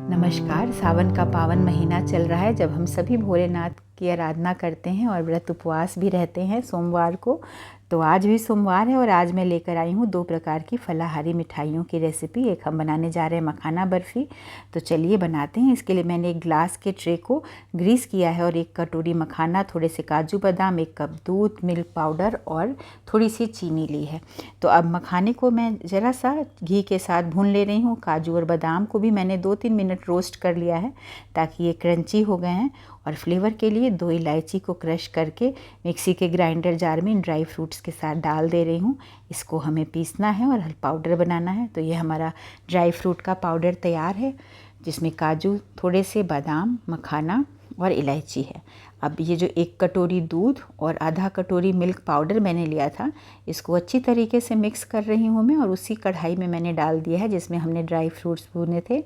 नमस्कार। सावन का पावन महीना चल रहा है जब हम सभी भोलेनाथ की आराधना करते हैं और व्रत उपवास भी रहते हैं सोमवार को। तो आज भी सोमवार है और आज मैं लेकर आई हूँ 2 प्रकार की फलाहारी मिठाइयों की रेसिपी। एक हम बनाने जा रहे हैं मखाना बर्फ़ी। तो चलिए बनाते हैं। इसके लिए मैंने एक ग्लास के ट्रे को ग्रीस किया है और 1 कटोरी मखाना, थोड़े से काजू बादाम, 1 कप दूध, मिल्क पाउडर और थोड़ी सी चीनी ली है। तो अब मखाने को मैं ज़रा सा घी के साथ भून ले रही हूँ। काजू और बादाम को भी मैंने 2-3 मिनट रोस्ट कर लिया है ताकि ये क्रंची हो गए हैं। और फ्लेवर के लिए 2 इलायची को क्रश करके मिक्सी के ग्राइंडर जार में इन ड्राई फ्रूट्स के साथ डाल दे रही हूँ। इसको हमें पीसना है और पाउडर बनाना है। तो ये हमारा ड्राई फ्रूट का पाउडर तैयार है, जिसमें काजू, थोड़े से बादाम, मखाना और इलायची है। अब ये जो 1 कटोरी दूध और आधा कटोरी मिल्क पाउडर मैंने लिया था, इसको अच्छी तरीके से मिक्स कर रही हूँ मैं। और उसी कढ़ाई में मैंने डाल दिया है जिसमें हमने ड्राई फ्रूट्स भुने थे,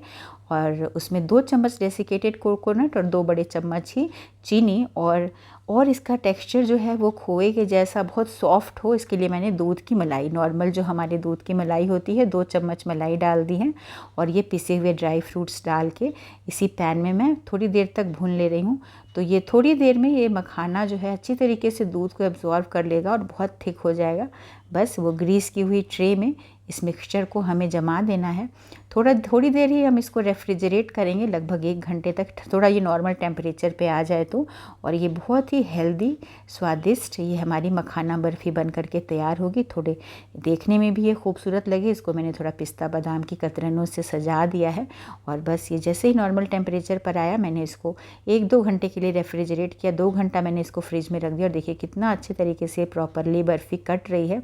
और उसमें 2 चम्मच डेसिकेटेड कोकोनट और 2 बड़े चम्मच ही चीनी। और इसका टेक्सचर जो है वो खोए के जैसा बहुत सॉफ्ट हो, इसके लिए मैंने दूध की मलाई, नॉर्मल जो हमारे दूध की मलाई होती है, 2 चम्मच मलाई डाल दी है। और ये पिसे हुए ड्राई फ्रूट्स डाल के इसी पैन में मैं थोड़ी देर तक भून ले रही हूँ। तो ये थोड़ी देर में ये मखाना जो है अच्छी तरीके से दूध को एब्जॉर्व कर लेगा और बहुत थिक हो जाएगा। बस वो ग्रीस की हुई ट्रे में इस मिक्सचर को हमें जमा देना है। थोड़ी देर ही हम इसको रेफ्रिजरेट करेंगे, लगभग 1 घंटे तक, थोड़ा ये नॉर्मल टेम्परेचर पे आ जाए तो। और ये बहुत ही हेल्दी, स्वादिष्ट ये हमारी मखाना बर्फ़ी बन करके तैयार होगी। थोड़े देखने में भी ये खूबसूरत लगे, इसको मैंने थोड़ा पिस्ता बादाम की कतरनों से सजा दिया है। और बस ये जैसे ही नॉर्मल टेम्परेचर पर आया, मैंने इसको 1-2 घंटे के लिए रेफ्रिजरेट किया। 2 घंटा मैंने इसको फ्रिज में रख दिया और देखिए कितना अच्छे तरीके से प्रॉपरली बर्फ़ी कट रही है।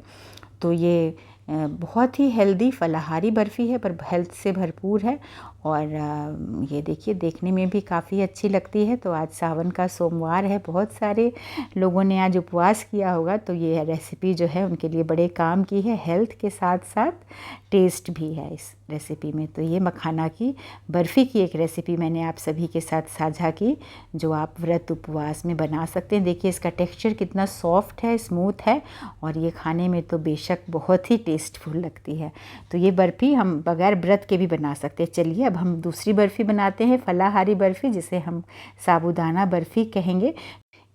तो ये बहुत ही हेल्दी फलाहारी बर्फ़ी है, पर हेल्थ से भरपूर है। और ये देखिए देखने में भी काफ़ी अच्छी लगती है। तो आज सावन का सोमवार है, बहुत सारे लोगों ने आज उपवास किया होगा, तो ये रेसिपी जो है उनके लिए बड़े काम की है। हेल्थ के साथ साथ टेस्ट भी है इस रेसिपी में। तो ये मखाना की बर्फ़ी की एक रेसिपी मैंने आप सभी के साथ साझा की, जो आप व्रत उपवास में बना सकते हैं। देखिए इसका टेक्सचर कितना सॉफ्ट है, स्मूथ है, और ये खाने में तो बेशक बहुत ही टेस्टफुल लगती है। तो ये बर्फ़ी हम बगैर व्रत के भी बना सकते हैं। चलिए अब हम दूसरी बर्फ़ी बनाते हैं, फलाहारी बर्फ़ी, जिसे हम साबूदाना बर्फ़ी कहेंगे।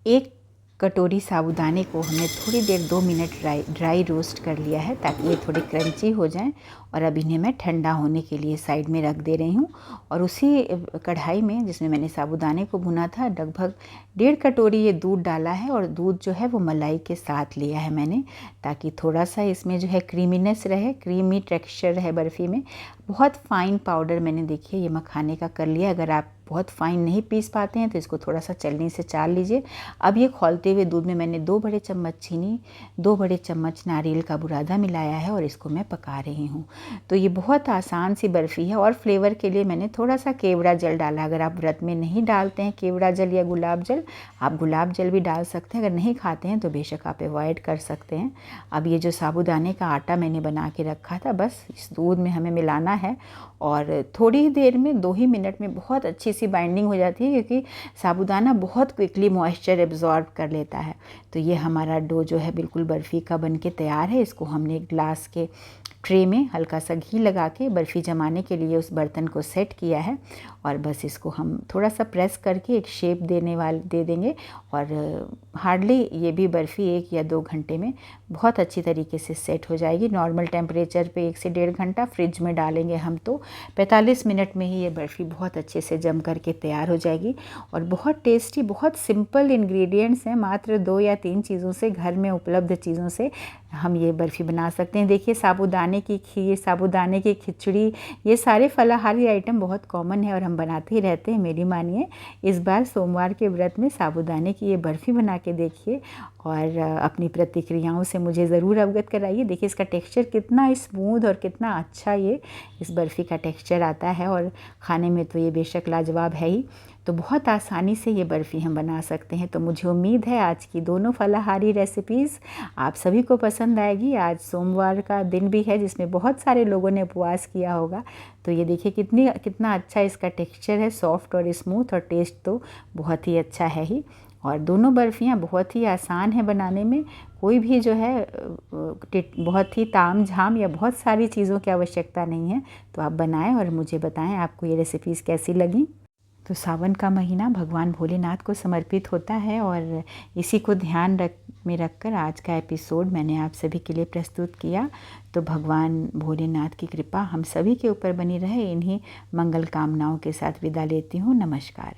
1 कटोरी साबूदाने को हमने थोड़ी देर 2 मिनट ड्राई रोस्ट कर लिया है ताकि ये थोड़े क्रंची हो जाएं। और अब इन्हें मैं ठंडा होने के लिए साइड में रख दे रही हूँ। और उसी कढ़ाई में जिसमें मैंने साबूदाने को भुना था, लगभग 1.5 कटोरी ये दूध डाला है। और दूध जो है वो मलाई के साथ लिया है मैंने, ताकि थोड़ा सा इसमें जो है क्रीमीनेस रहे, क्रीमी टेक्सचर रहे बर्फ़ी में। बहुत फ़ाइन पाउडर मैंने देखिए ये मखाने का कर लिया। अगर आप बहुत फ़ाइन नहीं पीस पाते हैं तो इसको थोड़ा सा चलनी से चाल लीजिए। अब ये खौलते हुए दूध में मैंने 2 बड़े चम्मच चीनी, 2 बड़े चम्मच नारियल का बुरादा मिलाया है और इसको मैं पका रही हूँ। तो ये बहुत आसान सी बर्फ़ी है। और फ्लेवर के लिए मैंने थोड़ा सा केवड़ा जल डाला। अगर आप व्रत में नहीं डालते हैं केवड़ा जल या गुलाब जल, आप गुलाब जल भी डाल सकते हैं। अगर नहीं खाते हैं तो बेशक आप अवॉइड कर सकते हैं। अब ये जो साबूदाने का आटा मैंने बना के रखा था, बस इस दूध में हमें मिलाना है। और थोड़ी ही देर में, 2 ही मिनट में बहुत अच्छी सी बाइंडिंग हो जाती है, क्योंकि साबूदाना बहुत क्विकली मॉइस्चर एब्जॉर्ब कर लेता है। तो ये हमारा डो जो है बिल्कुल बर्फ़ी का बन के तैयार है। इसको हमने एक ग्लास के ट्रे में हल्का सा घी लगा के बर्फ़ी जमाने के लिए उस बर्तन को सेट किया है। और बस इसको हम थोड़ा सा प्रेस करके एक शेप दे देंगे। और हार्डली ये भी बर्फ़ी 1 या 2 घंटे में बहुत अच्छी तरीके से सेट हो जाएगी। नॉर्मल टेम्परेचर पे 1 से 1.5 घंटा, फ्रिज में डालेंगे हम तो 45 मिनट में ही ये बर्फ़ी बहुत अच्छे से जम करके तैयार हो जाएगी। और बहुत टेस्टी, बहुत सिंपल इंग्रेडिएंट्स हैं, मात्र 2 या 3 चीज़ों से, घर में उपलब्ध चीज़ों से हम ये बर्फ़ी बना सकते हैं। देखिए साबूदाने की खीर, साबूदाने की खिचड़ी, ये सारे फलाहारी आइटम बहुत कॉमन है और हम बनाते ही रहते हैं। मेरी मानिए, इस बार सोमवार के व्रत में साबूदाने की ये बर्फ़ी बना के देखिए और अपनी प्रतिक्रियाओं से मुझे ज़रूर अवगत कराइए। देखिए इसका टेक्सचर कितना स्मूथ और कितना अच्छा ये इस बर्फ़ी का टेक्सचर आता है, और खाने में तो ये बेशक लाजवाब है ही। तो बहुत आसानी से ये बर्फ़ी हम बना सकते हैं। तो मुझे उम्मीद है आज की दोनों फलाहारी रेसिपीज़ आप सभी को पसंद आएगी। आज सोमवार का दिन भी है जिसमें बहुत सारे लोगों ने उपवास किया होगा। तो ये देखिए कितना अच्छा इसका टेक्सचर है, सॉफ्ट और स्मूथ, और टेस्ट तो बहुत ही अच्छा है ही। और दोनों बर्फ़ियाँ बहुत ही आसान है बनाने में, कोई भी जो है बहुत ही ताम झाम या बहुत सारी चीज़ों की आवश्यकता नहीं है। तो आप बनाएं और मुझे बताएं आपको ये रेसिपीज़ कैसी लगी। तो सावन का महीना भगवान भोलेनाथ को समर्पित होता है और इसी को ध्यान में रखकर आज का एपिसोड मैंने आप सभी के लिए प्रस्तुत किया। तो भगवान भोलेनाथ की कृपा हम सभी के ऊपर बनी रहे, इन्हीं मंगल कामनाओं के साथ विदा लेती हूँ। नमस्कार।